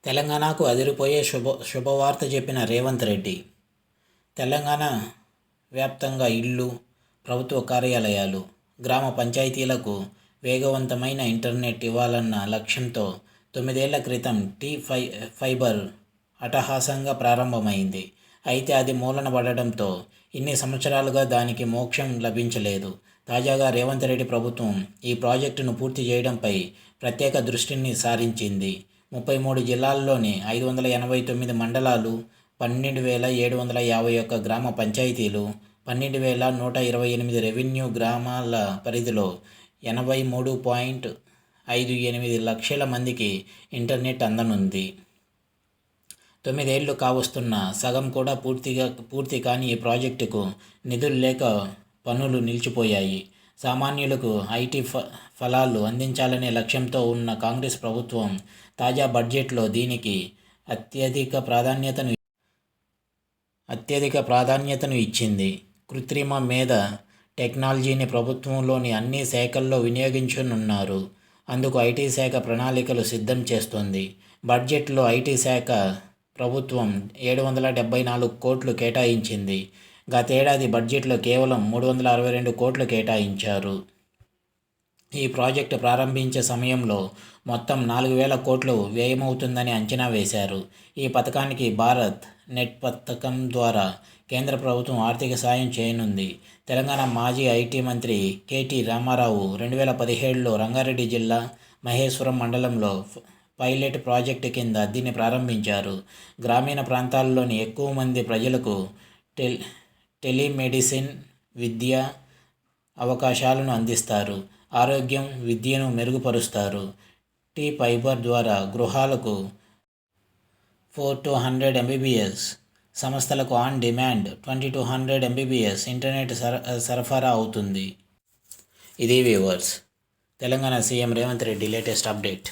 తెలంగాణకు అదిరిపోయే శుభవార్త చెప్పిన రేవంత్ రెడ్డి. తెలంగాణ వ్యాప్తంగా ఇళ్ళు, ప్రభుత్వ కార్యాలయాలు, గ్రామ పంచాయతీలకు వేగవంతమైన ఇంటర్నెట్ ఇవ్వాలన్న లక్ష్యంతో 9 ఏళ్ల క్రితం ఫైబర్ అట్టహాసంగా ప్రారంభమైంది. అయితే అది మూలన పడడంతో ఇన్ని సంవత్సరాలుగా దానికి మోక్షం లభించలేదు. తాజాగా రేవంత్ రెడ్డి ప్రభుత్వం ఈ ప్రాజెక్టును పూర్తి చేయడంపై ప్రత్యేక దృష్టిని సారించింది. 33 జిల్లాల్లోని 589 మండలాలు, 12,751 గ్రామ పంచాయతీలు, 12,128 రెవెన్యూ గ్రామాల పరిధిలో 83.58 లక్షల మందికి ఇంటర్నెట్ అందనుంది. 9 ఏళ్లు కావస్తున్న సగం కూడా పూర్తి కాని ఈ ప్రాజెక్టుకు నిధులు లేక పనులు నిలిచిపోయాయి. సామాన్యులకు ఐటీ ఫలాలు అందించాలనే లక్ష్యంతో ఉన్న కాంగ్రెస్ ప్రభుత్వం తాజా బడ్జెట్లో దీనికి అత్యధిక ప్రాధాన్యతను ఇచ్చింది. కృత్రిమ మేధ టెక్నాలజీని ప్రభుత్వంలోని అన్ని శాఖల్లో వినియోగించనున్నారు. అందుకు ఐటీ శాఖ ప్రణాళికలు సిద్ధం చేస్తోంది. బడ్జెట్లో ఐటీ శాఖ ప్రభుత్వం 774 కోట్లు కేటాయించింది. గతేడాది బడ్జెట్లో కేవలం 362 కోట్లు కేటాయించారు. ఈ ప్రాజెక్టు ప్రారంభించే సమయంలో మొత్తం 4,000 కోట్లు వ్యయమవుతుందని అంచనా వేశారు. ఈ పథకానికి భారత్ నెట్ పథకం ద్వారా కేంద్ర ప్రభుత్వం ఆర్థిక సాయం చేయనుంది. తెలంగాణ మాజీ ఐటీ మంత్రి కేటీ రామారావు 2017లో రంగారెడ్డి జిల్లా మహేశ్వరం మండలంలో పైలట్ ప్రాజెక్టు కింద దీన్ని ప్రారంభించారు. గ్రామీణ ప్రాంతాల్లోని ఎక్కువ మంది ప్రజలకు టెలిమెడిసిన్, విద్య అవకాశాలను అందిస్తారు. ఆరోగ్యం, విద్యను మెరుగుపరుస్తారు. ఫైబర్ ద్వారా గృహాలకు 4 to 100 Mbps, సంస్థలకు on demand 20 to 100 Mbps internet సరఫరా అవుతుంది. ఇది viewers, Telangana CM Revanth Reddy latest update.